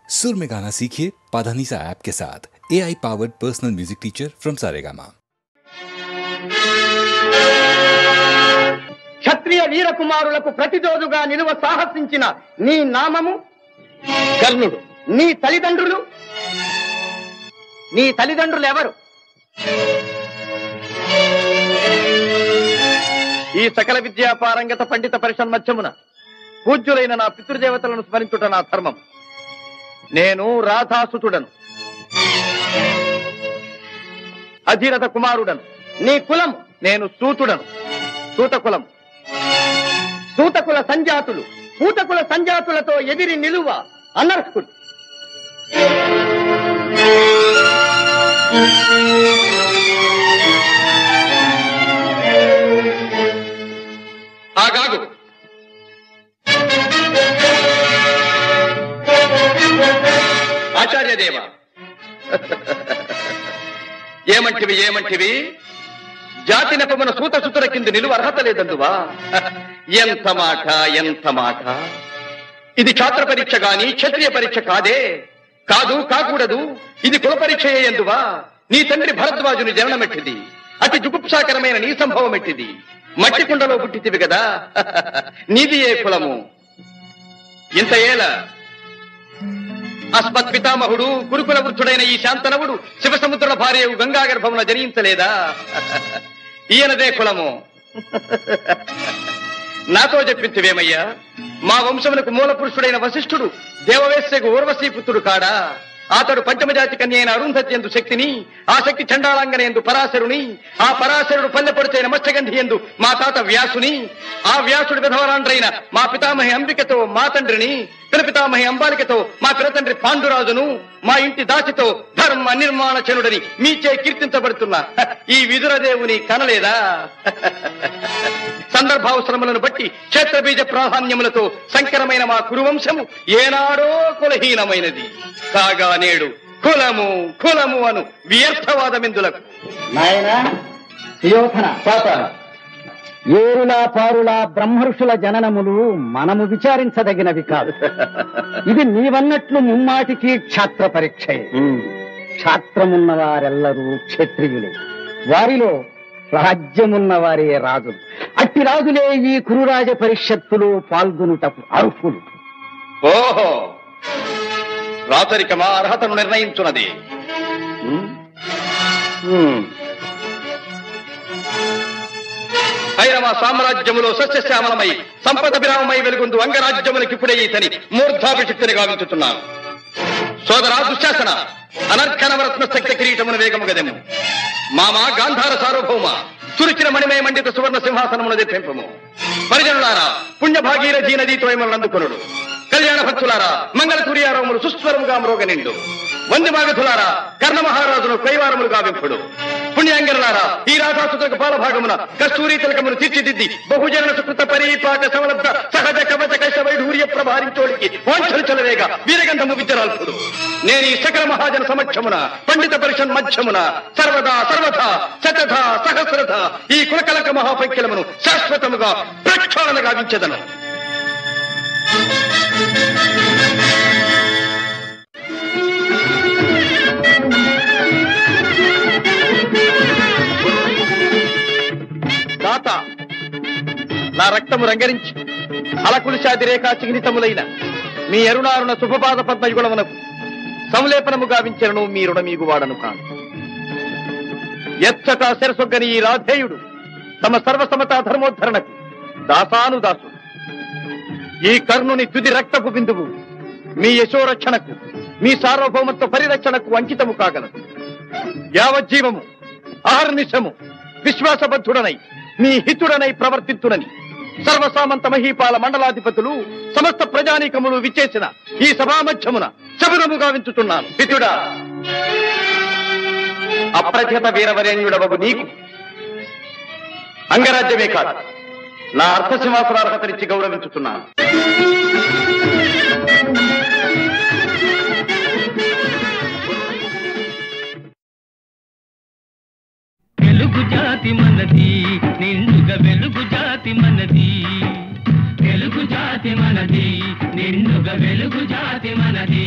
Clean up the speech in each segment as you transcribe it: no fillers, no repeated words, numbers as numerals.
सुर में गाना सीखिए पाधानीसा ऐप के साथ। AI powered personal music teacher from Saregama. క్షత్రియ వీర కుమారులకు ప్రతిరోజుగా నిలువ సాహసించిన నీ నామము కర్ణుడు. నీ తల్లిదండ్రులు ఎవరు? ఈ సకల విద్యా పారంగత పండిత పరిషన్మధ్యమున పూజ్యులైన నా పితృదేవతలను స్మరించుట నా ధర్మం. నేను రాధాసుతుడను, అధీరథ కుమారుడను. నీ కులం? నేను సూతుడను, సూతకులం. సూతకుల సంజాతులు పూతకుల సంజాతులతో ఎదిరి నిలువ అనర్హులు. ఆగాగు. ఆచార్యదేవ, ఏమంటివి? జాతి నెపమున సూతసుతుల కింద నిలువ అర్హత లేదందువా? ఎంత మాట! ఇది ఛాత్ర పరీక్ష గాని క్షత్రియ పరీక్ష కాదే. కాకూడదు. ఇది కుల పరీక్ష ఎందువా? నీ తండ్రి భరద్వాజుని జననమెట్టిది, అతి జుగుప్సాకరమైన నీ సంభవం ఎట్టిది. మట్టి కుండలో పుట్టితివి కదా, నీది ఏ కులము? ఇంత ఏల అస్మత్ పితామహుడు కురుకుల వృద్ధుడైన ఈ శాంతనవుడు శివసముద్రుల భార్యవు గంగా గర్భమున జనించలేదా? ఈయనదే కులము. నాతో చెప్పింతివేమయ్యా? మా వంశమునకు మూల పురుషుడైన వశిష్ఠుడు దేవవేశ్యకు ఊర్వశీపుత్రుడు కాడా? అతడు పంచమజాతి కన్య అయిన అరుంధతి ఎందు శక్తిని, ఆ శక్తి చండాళంగన ఎందు పరాశరుని, ఆ పరాశరుడు పల్లెపొడిచైన మత్స్యగంధి ఎందు మా తాత వ్యాసుని, ఆ వ్యాసుడు విధవరాండ్రైన మా పితామహి అంబికతో మా తండ్రిని, పితామహి అంబాలికతో మా పిరతండ్రి పాండురాజును, మా ఇంటి దాసితో ధర్మ నిర్మాణ చనుడని మీచే కీర్తించబడుతున్నా ఈ విదురదేవుని కనలేదా? సందర్భావసరములను బట్టి క్షేత్రబీజ ప్రాధాన్యములతో సంకరమైన మా కురువంశము ఏనాడో కులహీనమైనది కాగా నేడు కులము అను వ్యర్థవాదమెందులకు. ఏరులా పారులా బ్రహ్మర్షుల జననములు మనము విచారించదగినవి కాదు. ఇది నీవన్నట్లు ముమ్మాటికి క్షాత్ర పరీక్షే. క్షాత్రమున్న వారెల్లరూ క్షత్రియులే, వారిలో రాజ్యమున్న వారే రాజులు. అట్టి రాజులే ఈ కురురాజ పరిషత్తులో పాల్గొనుటకు అర్హులు. ఓహో, రాచరికమా అర్హతను నిర్ణయించున్నది. ఐరవ సామ్రాజ్యములో సస్యశ్యామలమై సంపద విరామమై వెలుగొందు అంగరాజ్యములకిప్పుడే ఇతని మూర్ధాభిషిక్తిని గావించుతున్నాను. సోదరా దుశ్శాసన, అనర్ఘనవరత్న శక్తి కిరీటమున వేగము గదెము. మామా గాంధార సార్వభౌమ, చురిచిన మణిమయ మండిత సువర్ణ సింహాసనమున తెప్పింపము. పరిజనులారా, పుణ్యభాగీరథీ నదీతో అందుకొనుడు. కళ్యాణ భక్తులారా, మంగళ తుర్యారములు సుస్వరముగా మ్రోగనిండు. వందిమాగధులారా, కర్ణ మహారాజును కైవారములు గావింపుడు. పుణ్యాంగరులారా, ఈ రాధాసుతులకు పాలభాగమున కస్తూరి తిలకమును తీర్చిదిద్ది బహుజన సుకృత పరీపాక సమలబ్ధ సహజ కవచ కైశ వైఢూర్య ప్రభారించోడికి వాంఛలు చలవేగ వీరగంధము విద్యరాల్పుడు. నేను ఈ సకల మహాజన సమక్షమున పండిత పరిషన్ మధ్యమున సర్వదా శతథ సహస్రథ ఈ కులకలక మహాపైక్యలమును శాశ్వతముగా ప్రక్షాళన గావించదను. దాత, నా రక్తము రంగరించి అలకులిశాది రేఖా చిహ్నితములైన మీ అరుణారుణ శుభపాద పద్మయుగుణమునకు సంలేపనము గావించను మీ రుణమీగు వాడను కాను. ఎచ్చట శిరసొగ్గని ఈ రాధేయుడు తమ సర్వసమతా ధర్మోద్ధరణకు దాసానుదాసుడు. ఈ కర్ణుని తుది రక్తపు బిందువు మీ యశోరక్షణకు, మీ సార్వభౌమత్వ పరిరక్షణకు అంకితము కాగలదు. యావజ్జీవము అహర్నిశము విశ్వాసబద్ధుడనై మీ హితుడనై ప్రవర్తించునని సర్వసామంత మహీపాల మండలాధిపతులు సమస్త ప్రజానీకములు విచ్చేసిన ఈ సభామధ్యమున శబదముగా వించుతున్నాను. హితుడా, అప్రథిత వీరవరేణ్యుడవగు నీకు అంగరాజ్యమే కాదు, నా అర్థసింహాసనార్హతనిచ్చి గౌరవించుతున్నాను. తెలుగు జాతి మనది, నిండుగా వెలుగు జాతి మనది. తెలుగు జాతి మనది, నిండుగా వెలుగు జాతి మనది.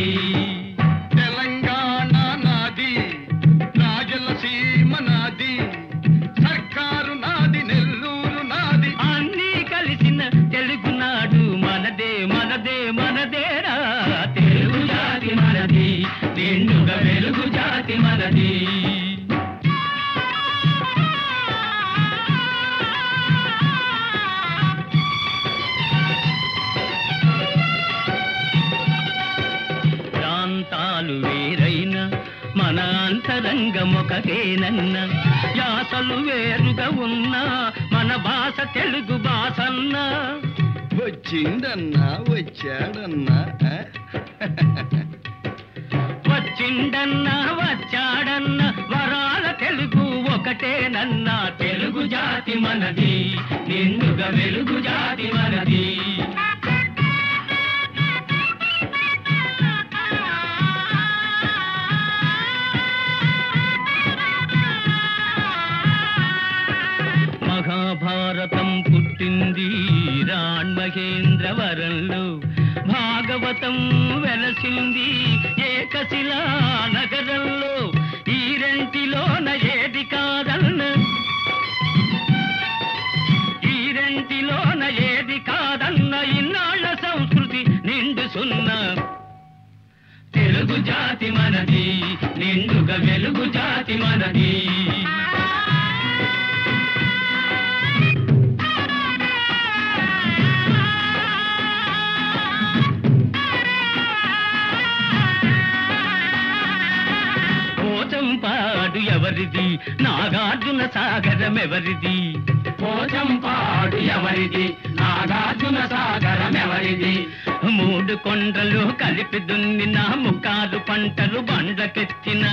జాతి మనది. ప్రాంతాలు వేరైనా మన అంతరంగం ఒకటేనన్న, యాసలు వేరుగా ఉన్నా మన భాష తెలుగు భాషన్నా. వచ్చిందన్నా వచ్చాడన్నా వచ్చిండన్నా వచ్చాడన్నా వరాల తెలుగు ఒకటేనన్నా. తెలుగు జాతి మనది, నిండుగా వెలుగు జాతి మనది. మహాభారతం పుట్టింది రాణ్మహేంద్రవరంలో, భాగవతం వెలసింది ఏకశిలా నగరంలో. ఈ రెంటిలోన ఏది కాదన్న, ఈ రెంటిలోన ఏది కాదన్న, ఇన్నాళ్ళ సంస్కృతి నిండు సున్నా. తెలుగు జాతి మనది, నిండుగా వెలుగు జాతి మనది. పోచంపాడు ఎవరిది, నాగార్జున సాగరం ఎవరిది? పోచంపాడు ఎవరిది, నాగార్జున సాగరం ఎవరిది? మూడు కొండలు కలిపి దున్నిన, ముక్కాలు పంటలు బండ్లకెత్తిన,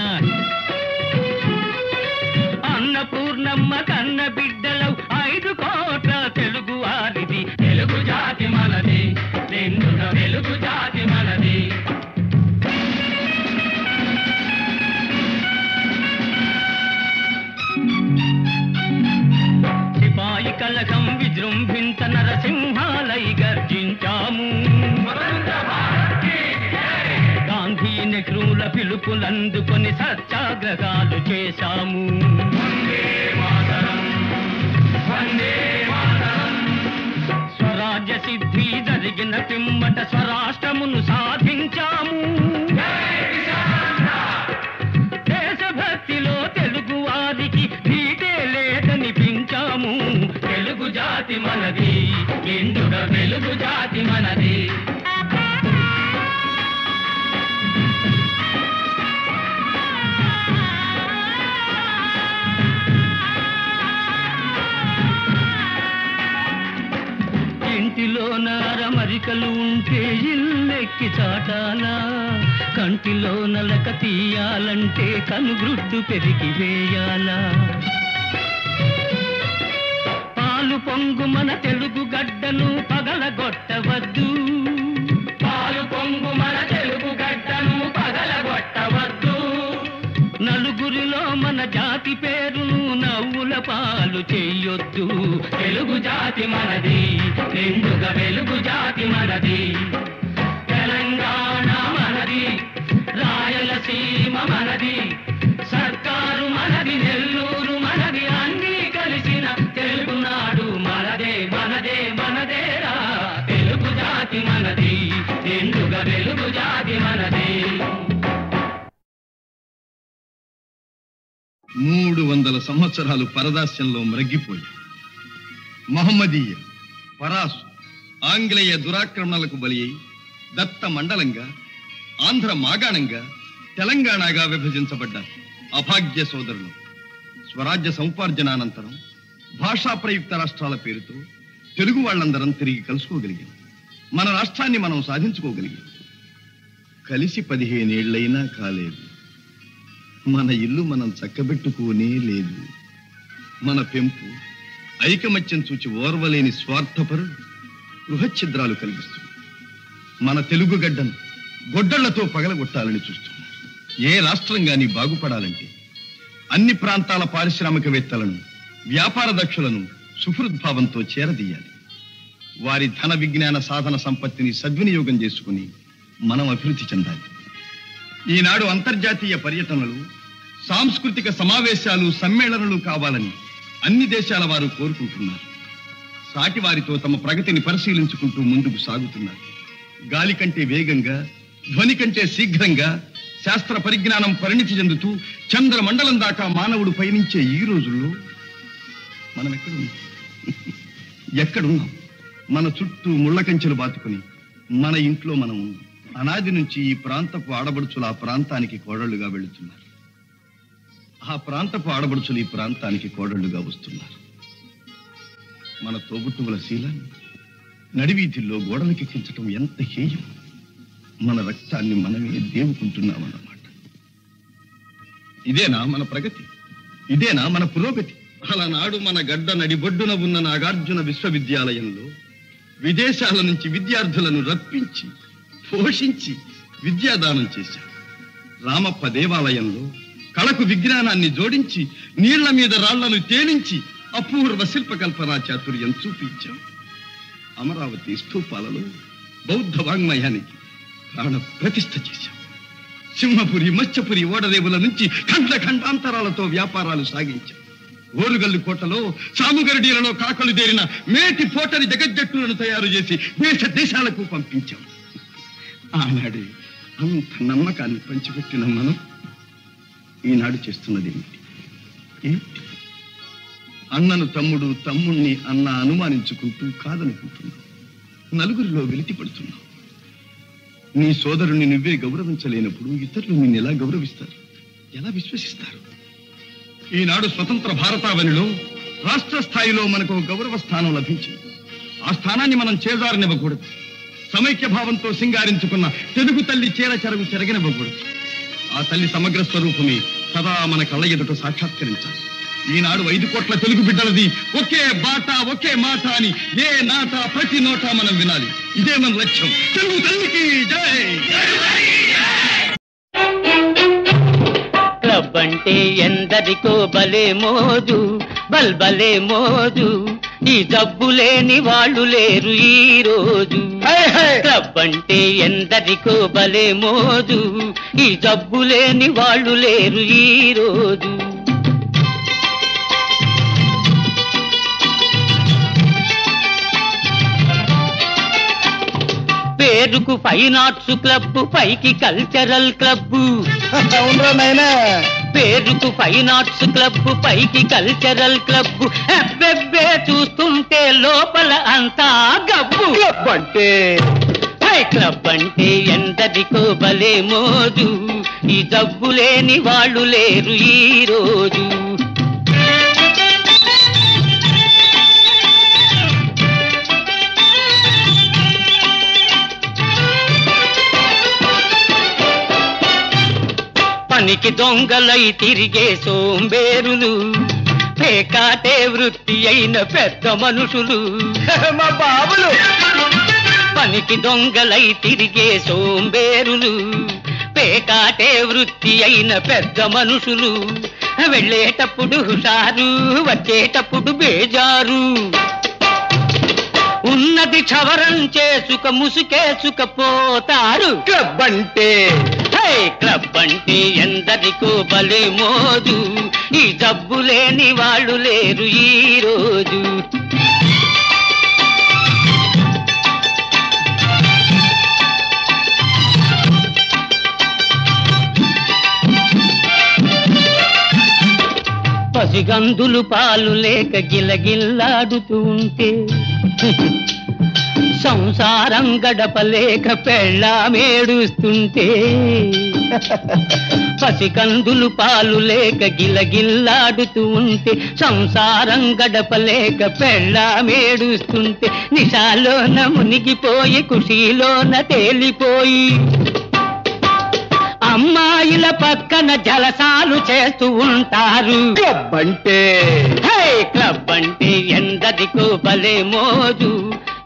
అన్నపూర్ణమ్మ కన్న బిడ్డలు 5 కోట్ల తెలుగు వారిది. తెలుగు జాతి మనది, నిండుగా వెలుగు జాతి మనది. సిపాయి కలకం విజృంభించ నరసింహాలై గర్జించాము. గాంధీ నెహ్రూల పిలుపులందుకొని సత్యాగ్రహాలు చేశాము. స్వరాజ్య సిద్ధి జరిగిన పిమ్మట స్వరాష్ట్రమును సాధించాము. దేశభక్తిలో తెలుగు వారికి నీటే లేదనిపించాము. తెలుగు జాతి మనది, నిండుగా వెలుగు జాతి మనది. ఇంటిలో నారమరికలు ఉంటే ఇల్లెక్కి చాటాలా, కంటిలో నలక తీయాలంటే కనుగ్రుడ్డు పెరిగి వేయాలా. పాలు పొంగు మన తెలుగు గడ్డను పగలగొట్టవద్దు, పాలు పొంగు మన తెలుగు గడ్డను పగలగొట్టవద్దు. నలుగురిలో మన జాతి పేరును నవ్వుల పాలు చెయ్యొద్దు. తెలుగు జాతి మనది, నిండుగా వెలుగు జాతి మనది. తెలంగాణ మనది, రాయలసీమ మనది, సర్కారు మనది, నెల్లూరు మనది, అన్నీ కలిసిన తెలుగునాడు మనదే మనదే మనదేరా. తెలుగు జాతి మనది, నిండుగా వెలుగు జాతి మనది. 300 సంవత్సరాలు పరదాస్యంలో మ్రగ్గిపోయి మహమ్మదీయ, పరాసు, ఆంగ్లేయ దురాక్రమణలకు బలి అయి దత్త మండలంగా, ఆంధ్ర మాగాణంగా, తెలంగాణగా విభజించబడ్డ అభాగ్య సోదరులు స్వరాజ్య సముపార్జనానంతరం భాషా ప్రయుక్త రాష్ట్రాల పేరుతో తెలుగు వాళ్ళందరం తిరిగి కలుసుకోగలిగాం. మన రాష్ట్రాన్ని మనం సాధించుకోగలిగాం. కలిసి 15 ఏళ్లైనా కాలేదు. మన ఇల్లు మనం చక్కబెట్టుకోనే లేదు. మన పెంపు ఐకమత్యం చూచి ఓర్వలేని స్వార్థపరులు గృహఛిద్రాలు కలిగిస్తుంది. మన తెలుగు గడ్డను గొడ్డళ్లతో పగలగొట్టాలని చూస్తున్నారు. ఏ రాష్ట్రం గాని బాగుపడాలంటే అన్ని ప్రాంతాల పారిశ్రామికవేత్తలను, వ్యాపార దక్షులను సుహృద్భావంతో చేరదీయాలి. వారి ధన విజ్ఞాన సాధన సంపత్తిని సద్వినియోగం చేసుకుని మనం అభివృద్ధి చెందాలి. ఈనాడు అంతర్జాతీయ పర్యటనలు, సాంస్కృతిక సమావేశాలు, సమ్మేళనలు కావాలని అన్ని దేశాల వారు కోరుకుంటున్నారు. సాటి వారితో తమ ప్రగతిని పరిశీలించుకుంటూ ముందుకు సాగుతున్నారు. గాలి కంటే వేగంగా, ధ్వని కంటే శీఘ్రంగా శాస్త్ర పరిజ్ఞానం పరిణితి చెందుతూ చంద్రమండలం దాకా మానవుడు పయనించే ఈ రోజుల్లో మనం ఎక్కడున్నాం? మన చుట్టూ ముళ్ళ కంచెలు బాతుకుని మన ఇంట్లో మనం ఉన్నాం. అనాది నుంచి ఈ ప్రాంతపు ఆడబడుచులు ఆ ప్రాంతానికి కోడళ్లుగా వెళుతున్నారు. ఆ ప్రాంతపు ఆడబడుచులు ఈ ప్రాంతానికి కోడళ్లుగా వస్తున్నారు. మన తోబుట్టువుల శీలాన్ని నడివీధుల్లో గోడలకెక్కించటం ఎంత హేయం! మన రక్తాన్ని మనమే దేవుకుంటున్నామన్నమాట. ఇదేనా మన ప్రగతి? ఇదేనా మన పురోగతి? అలనాడు మన గడ్డ నడిబొడ్డున ఉన్న నాగార్జున విశ్వవిద్యాలయంలో విదేశాల నుంచి విద్యార్థులను రప్పించి పోషించి విద్యాదానం చేశాం. రామప్ప దేవాలయంలో కళకు విజ్ఞానాన్ని జోడించి నీళ్ల మీద రాళ్లను తేలించి అపూర్వ శిల్పకల్పనా చాతుర్యం చూపించాం. అమరావతి స్థూపాలలో బౌద్ధ వాంగ్మయానికి ప్రాణ ప్రతిష్ఠ చేశాం. సింహపురి మత్స్యపురి ఓడరేవుల నుంచి ఖండ ఖండాంతరాలతో వ్యాపారాలు సాగించాం. ఓరుగల్లు కోటలో సాముగరడీలలో కాకలు దేరిన మేటి పోటరి జగజ్జట్టులను తయారు చేసి దేశ దేశాలకు పంపించాం. ఆనాడే అంత నమ్మకాన్ని పంచిపెట్టిన మనం ఈనాడు చేస్తున్నది ఏమిటి? అన్నను తమ్ముడు, తమ్ముణ్ణి అన్న అనుమానించుకుంటూ కాదనుకుంటున్నావు. నలుగురిలో వెలితి పడుతున్నావు. నీ సోదరుణ్ణి నువ్వే గౌరవించలేనప్పుడు ఇతరులు నిన్ను ఎలా గౌరవిస్తారు? ఎలా విశ్వసిస్తారు? ఈనాడు స్వతంత్ర భారతావనిలో రాష్ట్ర స్థాయిలో మనకు గౌరవ స్థానం లభించింది. ఆ స్థానాన్ని మనం చేజారనివ్వకూడదు. సమైక్య భావంతో సింగారించుకున్న తెలుగు తల్లి చీర చెరగు చెరగనివ్వకూడదు. ఆ తల్లి సమగ్ర స్వరూపమే సదా మన కళ్ళ ఎదుట సాక్షాత్కరించాలి. ఈనాడు 5 కోట్ల తెలుగు బిడ్డలది ఒకే బాట ఒకే మాట అని ఏ నాట ప్రతి నోట మనం వినాలి. ఇదే మన లక్ష్యం. తెలుగు తల్లికి జై. క్లబ్ అంటే ఎందరికో భలే మోజు, బల్బలే మోజు. ఈ జబ్బు లేని వాళ్ళు లేరు ఈ రోజు. క్లబ్ అంటే ఎందరికో భలే మోజు, ఈ జబ్బు లేని వాళ్ళు లేరు ఈ రోజు. పేరుకు ఫైన్ ఆర్ట్స్ క్లబ్, పైకి కల్చరల్ క్లబ్. పేరుకు ఫైన్ ఆర్ట్స్ క్లబ్, పైకి కల్చరల్ క్లబ్. అబ్బెబ్బే చూస్తుంటే లోపల అంతా గబ్బు. క్లబ్ అంటే క్లబ్ అంటే ఎందరికో భలే మోజు, ఈ జబ్బు లేని వాళ్ళు లేరు ఈ రోజు. పనికి దొంగలై తిరిగే సోంబేరులు, పేకాటే వృత్తి అయిన పెద్ద మనుషులు. మా బాబులు పనికి దొంగలై తిరిగే సోంబేరులు, పేకాటే వృత్తి అయిన పెద్ద మనుషులు. వెళ్ళేటప్పుడు హుషారు, వచ్చేటప్పుడు బేజారు. ఉన్నది క్షవరం చేసుక ముసుకేసుకపోతారు. క్లబ్ అంటే క్లబ్ అంటే ఎందరికో భలే మోజు, ఈ జబ్బు లేని వాళ్ళు లేరు ఈ రోజు. పసిగందులు పాలు లేక గిలగిల్లాడుతూ ఉంటే, సంసారం గడపలేక పెళ్ళామేడుస్తుంటే. పసికందులు పాలు లేక గిలగిల్లాడుతూ ఉంటే, సంసారం గడపలేక పెళ్ళామేడుస్తుంటే. నిశాలోన మునిగిపోయి ఖుషీలోన తేలిపోయి, అమ్మాయిల పక్కన జలసాలు చేస్తూ ఉంటారు. క్లబ్ అంటే క్లబ్ అంటే ఎందరికో భలే మోజు,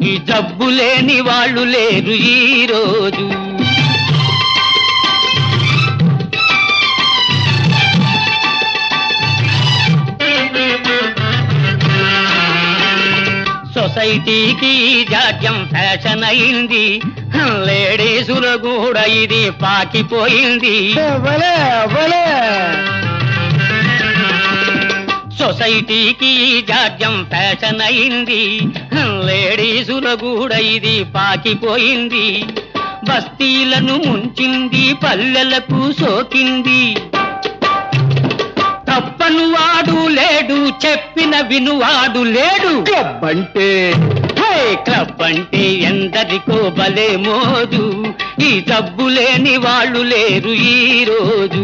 ఈ జబ్బు లేని వాళ్ళు లేరు ఈ రోజు. సొసైటీకి జాడ్యం ఫ్యాషన్ అయింది, లేడీసుల కూడా ఇది పాకిపోయింది. సొసైటీకి జాడ్యం ఫ్యాషన్ అయింది, లేడీసుల కూడా ఇది పాకిపోయింది. బస్తీలను ముంచింది, పల్లెలకు సోకింది. తప్పను వాడు లేడు, చెప్పిన వినువాడు లేడు. క్లబ్ అంటే క్లబ్ అంటే ఎందరికో భలే మోజు, ఈ జబ్బు లేని వాళ్ళు లేరు ఈ రోజు.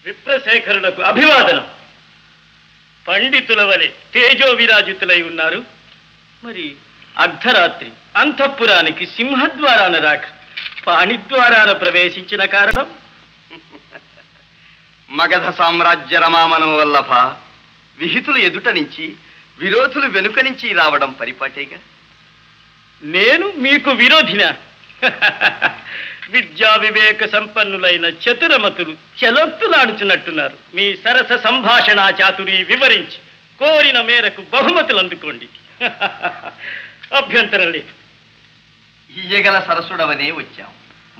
విప్రశేఖరులకు అభివాదనం. పండితుల వలె తేజో విరాజితులై ఉన్నారు. మరి అర్ధరాత్రి అంతఃపురానికి సింహద్వారాన రాక పాణిద్వారాన ప్రవేశించిన కారణం? మగధ సామ్రాజ్య రమామనం వల్లభ విహితులు ఎదుట నుంచి విరోధులు వెనుక నుంచి రావడం పరిపాటేగా. నేను మీకు విరోధినా? విద్యా వివేక సంపన్నులైన చతురమతులు చెలొత్తులాడుచున్నట్టున్నారు. మీ సరస సంభాషణా చాతురి వివరించి కోరిన మేరకు బహుమతులు అందుకోండి. అభ్యంతరం లేదు. ఇయ్యగల సరసుడవనే వచ్చాం.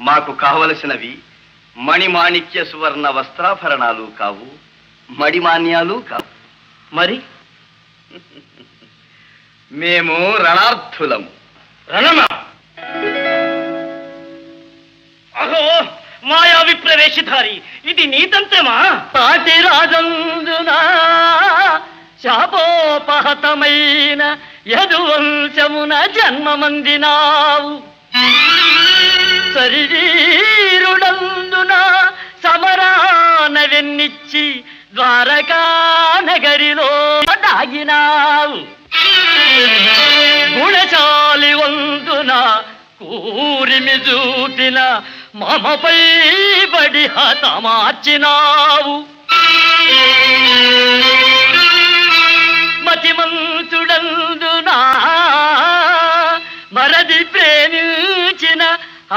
మాకు కావలసినవి మణిమాణిక్య సువర్ణ వస్త్రాభరణాలు కావు, మడిమాన్యాలు కావు. మరి మేము రణార్థులము. రణమా? అహో మాయా విప్రవేశధారి, ఇది నీతంత్రమా? పాటి రాజందున శాపోపహతమైన యదువంశమున జన్మమందినావు. శరీరుడందున సమరాన వెన్నిచ్చి ద్వారకా నగరిలో దాగినావు. గుణశాలి వందున కూరిమి చూపిన మమపై బడి హతమార్చినావు. మతిమంతుడందునా మరది ప్రేమించిన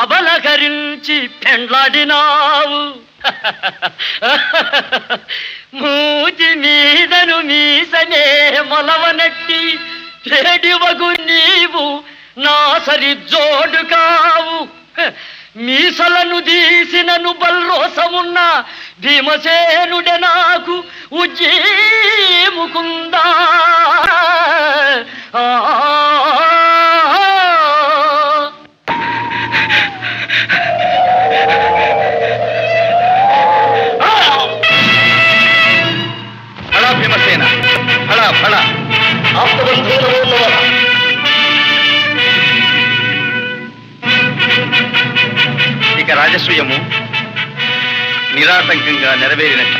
అబలకరించి పెండ్లాడినావు. మూతి మీదను మీసనే మొలవనట్టి చెడివగు నీవు నా సరి జోడు కావు. మీసలను తీసినను బల్రోసమున్న భీమసేనుడే నాకు ఉజ్జీముకుందా. ఫళ భీమసేన, ఫళ ఫళ. ఇక రాజసూయము నిరాటంకంగా నెరవేరినట్టు.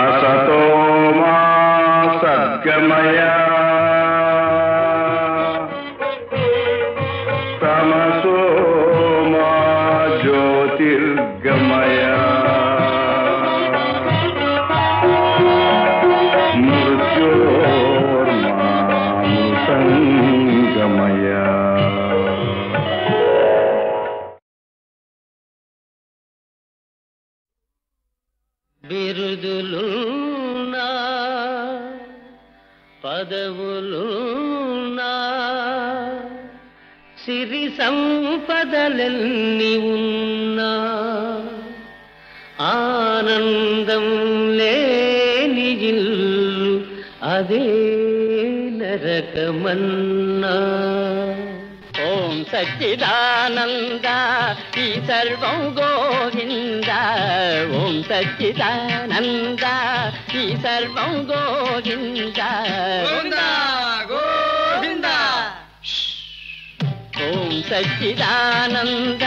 असतो मा सद्गमय तमसो मा ज्योतिर्गमय मृत्योर्मा मृतङ्गमय బిరుదులున్నా పదవులున్నా సిరి సంపదలెన్ని ఉన్నా ఆనందం లేని ఇల్లు అదే నరకమన్నా. ఓం సచ్చిదానంద ఈ సర్వం గోవింద. ఓం సచ్చిదానంద ఈ సర్వం గోవింద. గోవింద. ఓం సచ్చిదానంద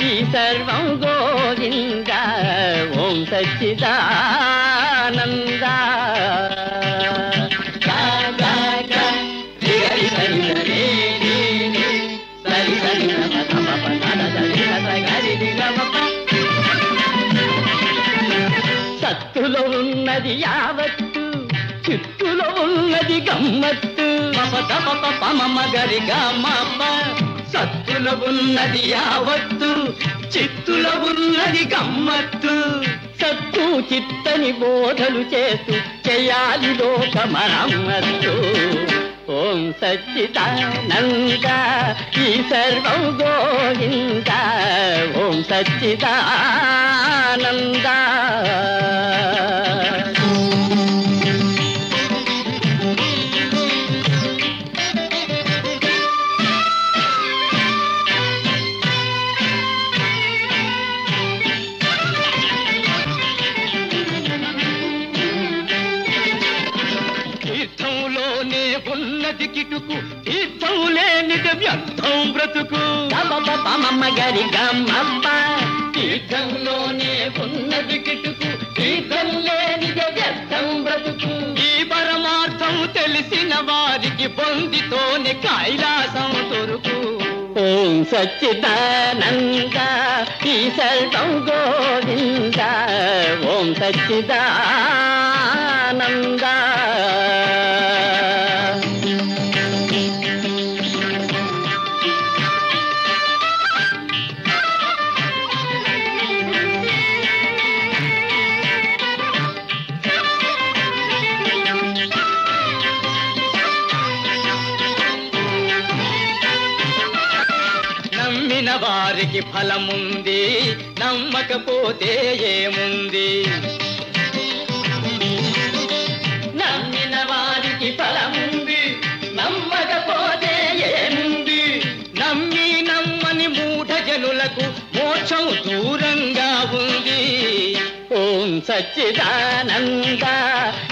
ఈ సర్వం గోవింద. ఓం సచ్చిదానంద. సత్తులో ఉన్నది యావత్తు, చిత్తులో ఉన్నది గమ్మత్తు. పమ గరి గమ్మ. సత్తులో ఉన్నది యావత్తు, చిత్తులో ఉన్నది గమ్మత్తు. సత్తు చిత్తని బోధలు చేస్తూ చేయాలి లోక మరమ్మత్తు. ఓం సచ్చిదానంద ఈ సర్వం గోవింద. ఓం సచ్చిదానంద. ఉన్నది కిటుకు తీర్థం లేనిది వ్యర్థం బ్రతుకు. పమ గరి గమ్మ. తీర్థంలోనే ఉన్నది కిటుకు తీర్థం లేనిది వ్యర్థం బ్రతుకు. ఈ పరమార్థం తెలిసిన వారికి పొందితోనే కైలాసం దొరుకు. ఓం సచ్చిదానంద ఈ సర్వం గోవింద. ఓం సచ్చిదానంద. నమ్మిన వారికి ఫలముంది, నమ్మకపోతే ఏముంది. నమ్మిన వారికి ఫలముంది, నమ్మకపోతే ఏముంది. నమ్మి నమ్మని మూఢ జనులకు మోక్షం దూరంగా ఉంది. ఓం సచ్చిదానంద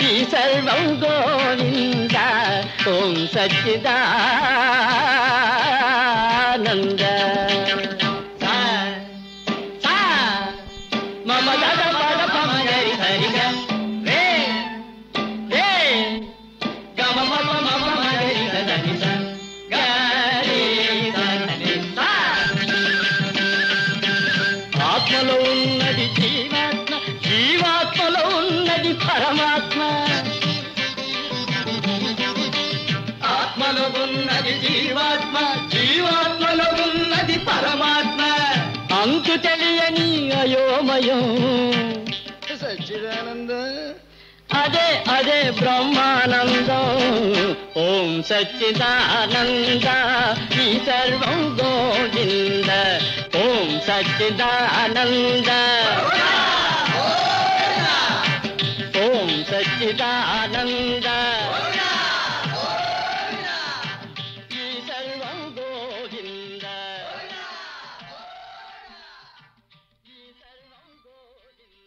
ఈ సర్వం గోవింద. ఓం సచ్చిదానంద. మమ గద పద పమ గరి హరిగ రే రే గమ మమ మమ గరి దని స గరి దని స. ఆత్మలో ఉన్నది జీవాత్మ, జీవాత్మలో ఉన్నది పరమాత్మ. ఆత్మలో ఉన్నది జీవాత్మ, జీవాత్మలో ఉన్నది పరమాత్మ. అంతు తెలియని అయోమయం సచ్చిదానంద అదే అదే బ్రహ్మానందం. ఓం సచ్చిదానంద ఈ సర్వం గోవింద. ఓం సచ్చిదానంద. ఓం సచ్చిదానంద ఈ సర్వం గోవింద. ఈ సర్వం గోవింద.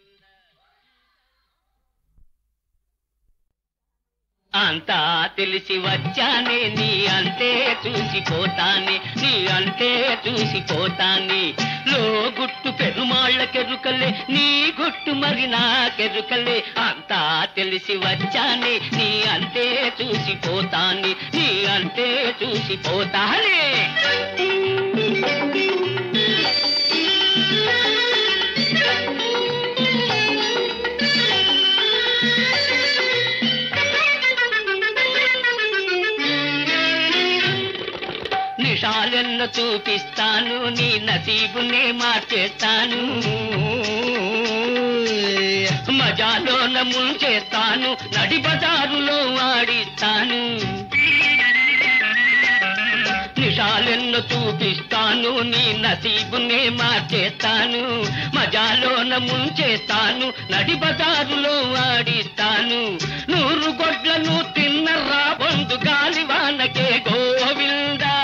అంతా తెలిసి వచ్చానే నీ అంటే చూసిపోతానే, నీ అంటే చూసిపోతానే. లో గుట్టు పెరుమాళ్ళకెరుకలే, నీ గుట్టు మరి నాకెరుకలే. అంతా తెలిసి వచ్చానే నీ అంటే చూసిపోతానే, నీ అంటే చూసిపోతానే. నిషాలెన్నో చూపిస్తాను, నీ నసీబునే మార్చేస్తాను. మజాలోన ముంచేస్తాను, నడి బజారులో ఆడిస్తాను. నిషాలెన్నో చూపిస్తాను, నీ నసీబునే మార్చేస్తాను. మజాలోన ముంచేస్తాను, నడి బజారులో ఆడిస్తాను. 100 గొడ్లను తిన్నరా బంధు గాలివానకే గోవిందా,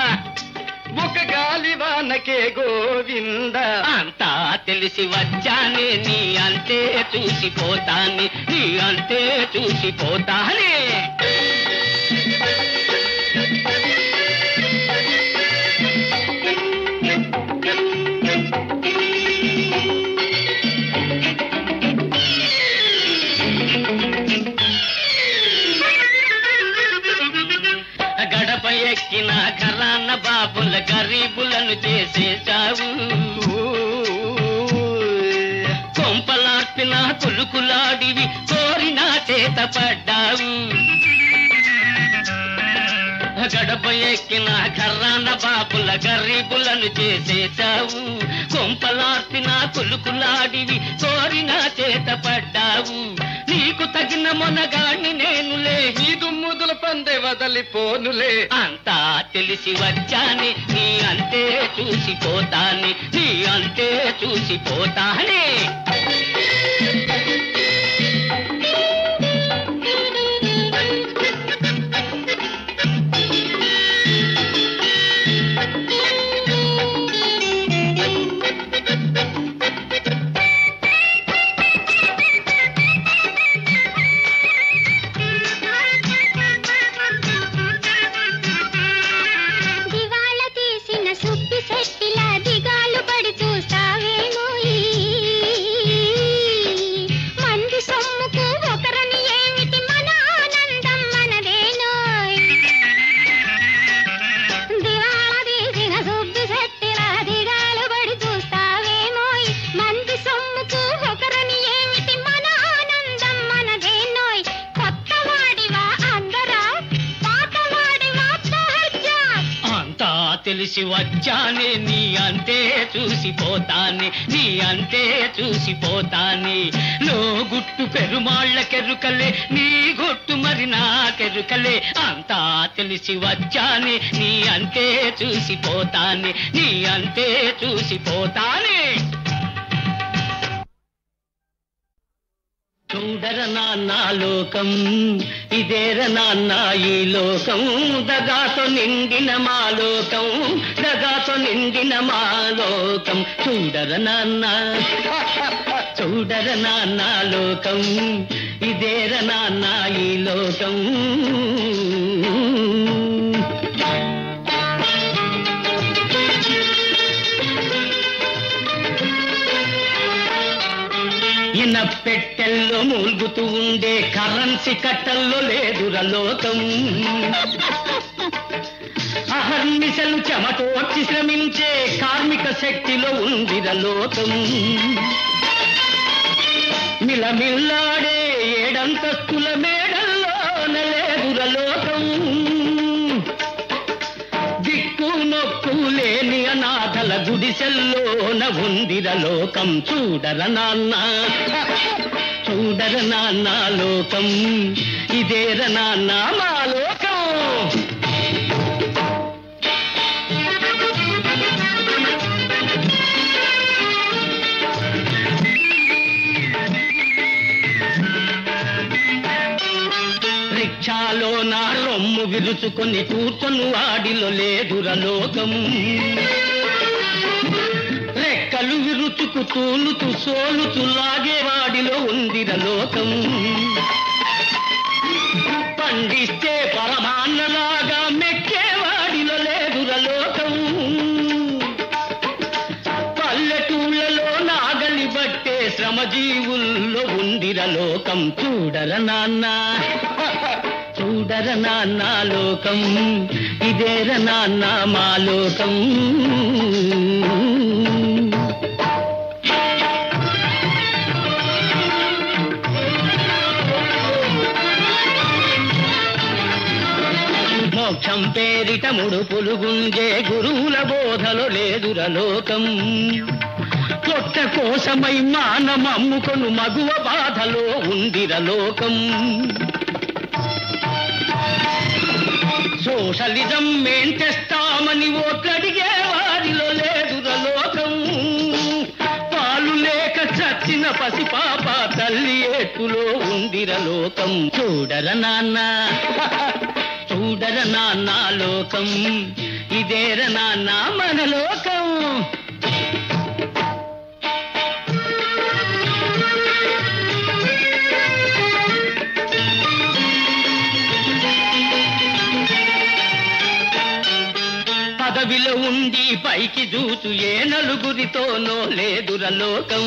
ఒక గాలివానకే గోవింద. అంతా తెలిసి వచ్చానే, నీ అంతే చూసిపోతానే, నీ అంతే చూసిపోతానే. గడప ఎక్కిన ఘరాన బాబుల గరీబులను చేసేశావు. కొంపలార్పిన కులుకులాడివి కోరిన చేత పడ్డావు. గడప ఎక్కిన ఘరాన బాబుల గరీబులను చేసేశావు. కొంపలార్పిన కులుకులాడివి కోరిన చేత పడ్డావు. నీకు తగిన మొనగాన్ని నేనులే, నీ దుమ్ముదుల పందే వదలిపోనులే. అంతా తెలిసి వచ్చాని, నీ అంతే చూసిపోతాని, నీ అంతే చూసిపోతానే. తెలిసి వచ్చానే, నీ అంతే చూసిపోతానే, నీ అంతే చూసిపోతానే. లో గుట్టు పెరుమాళ్ళకెరుకలే, నీ గుట్టు మరి నాకెరుకలే. అంతా తెలిసి వచ్చానే, నీ అంతే చూసిపోతానే, నీ అంతే చూసిపోతానే. చూడర నాన్న లోకం, ఇదేర నాన్న ఈ లోకం. దగాతో నిండిన మా లోకం, దగాతో నిండిన మా లోకం. చూడర నాన్న, చూడర నాన్న లోకం, ఇదేర నాన్న ఈ లోకం. ఇన పెట్టెల్లో మూల్గుతూ ఉండే కరెన్సీ కట్టల్లో లేదుర లోకం. అహర్నిశలు చెమటోర్చి శ్రమించే కార్మిక శక్తిలో ఉందిర లోకం. మిలమిల్లాడే 7 అంతస్తుల మేడల్లోన లేదుర లోకం. దిక్కు నొక్కు లేని అనాథల గుడిసెల్లోన ఉందిర లోకం. చూడర నాన్న, చూడర నాన్న లోకం, ఇదేర నాన్న మా లోకం. రిక్షాలో నా రొమ్ము విరుచుకొని కూర్చొని వాడిలో లేదుర లోకం. రెక్కలు విరుచుకు తూలుతూ సోలుతూ లాగేవాడిలో ఉందిర లోకం. పండిస్తే పరమాన్నలాగా మెక్కేవాడిలో లేదుర లోకం. పల్లెటూళ్ళలో నాగలి బట్టే శ్రమజీవుల్లో ఉందిర లోకం. చూడర నాన్న, చూడర నాన్న లోకం, ఇదేర నాన్న మా లోకం. మోక్షం పేరిట ముడుపులు గుంజే గురువుల బోధలో లేదుర లోకం. పొట్ట కోసమై మానమమ్ముకొను మగువ బాధలో ఉందిరలోకం. సోషలిజం మేం తెస్తామని ఓట్లడిగే వారిలో లేదురలోకం. పాలు లేక చచ్చిన పసిపాప తల్లి ఏట్టులో ఉందిరలోకం. చూడర నాన్న చూడర నాన్న లోకం, ఇదేర నాన్న మన లోకం. పదవిలో ఉండి పైకి చూచు ఏ నలుగురితోనో లేదురలోకం.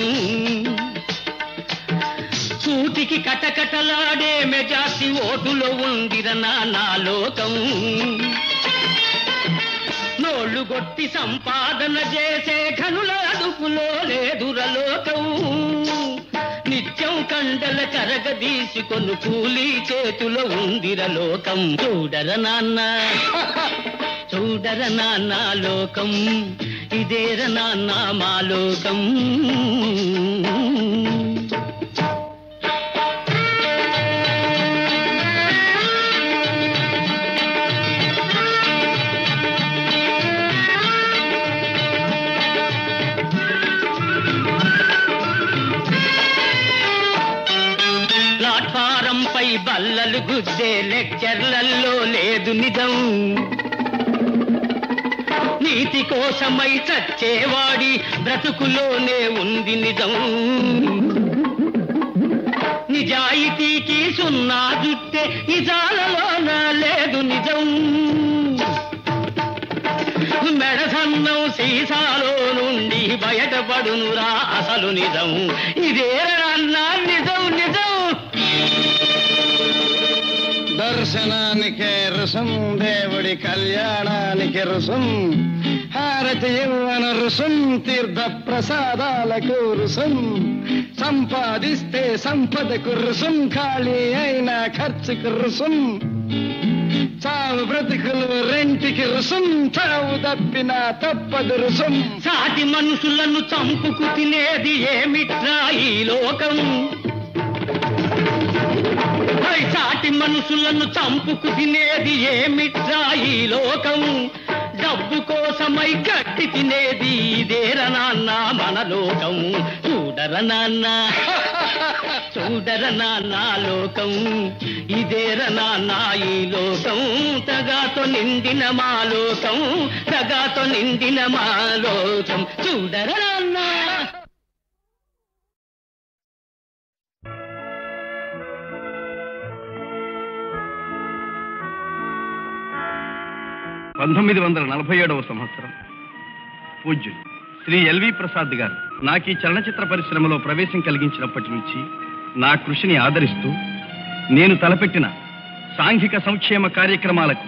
సూటికి కటకటలాడే మెజార్టీ ఓటులో ఉందిర నా లోకం. నోళ్లు కొట్టి సంపాదన చేసే ఘనుల అదుపులో లేదురలోకం. నిత్యం కండల కరగదీసుకొను కూలీ చేతిలో ఉందిరలోకం. చూడర నాన్న చూడర నాన్న లోకం, ఇదేర నాన్న మా లోకం. ప్లాట్ఫారంపై బల్లలు గుద్దే లెక్చర్లలో లేదు నిజం. నీతి కోసమై చచ్చేవాడి బ్రతుకులోనే ఉంది నిజం. నిజాయితీకి సున్నా జుట్టే నిజాలలోన లేదు నిజం. మెడసన్నం సీసాలో నుండి బయటపడునురా అసలు నిజం. ఇదేరన్నా నిజం నిజం. దర్శనానికే రుసం, దేవుడి కళ్యాణానికి రుసం, హారతి ఇవ్వన రుసం, తీర్థ ప్రసాదాలకు రుసం, సంపాదిస్తే సంపదకు రుసం, ఖాళీ అయిన ఖర్చుకు రుసం, చావు బ్రతుకులు రెంటికి రుసం, చావు తప్పిన తప్పదు రుసం. సాటి మనుషులను చంపుకు తినేది ఏమిట్రా ఈ లోకం. సాటి మనుషులను చంపుకు తినేది ఏమిట్రా ఈ లోకం. డబ్బు కోసమై గట్టి తినేది ఇదేర నాన్న మన లోకం. చూడర నాన్న చూడర నాన్న లోకం, ఇదేర నాన్న ఈ లోకం. తగాతో నిండిన మా లోకం, తగాతో నిండిన మా లోకం. చూడర నాన్న. 1947వ సంవత్సరం పూజ్యులు శ్రీ ఎల్వి ప్రసాద్ గారు నాకు ఈ చలనచిత్ర పరిశ్రమలో ప్రవేశం కలిగించినప్పటి నుంచి నా కృషిని ఆదరిస్తూ నేను తలపెట్టిన సాంఘిక సంక్షేమ కార్యక్రమాలకు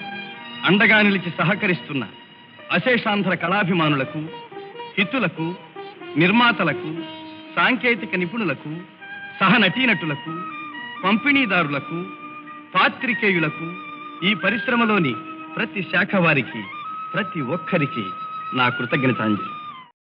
అండగా నిలిచి సహకరిస్తున్న అశేషాంధ్ర కళాభిమానులకు, హితులకు, నిర్మాతలకు, సాంకేతిక నిపుణులకు, సహనటీనటులకు, పంపిణీదారులకు, పాత్రికేయులకు, ఈ పరిశ్రమలోని ప్రతి శాఖ వారికి, ప్రతి ఒక్కరికి నా కృతజ్ఞతాంజలి.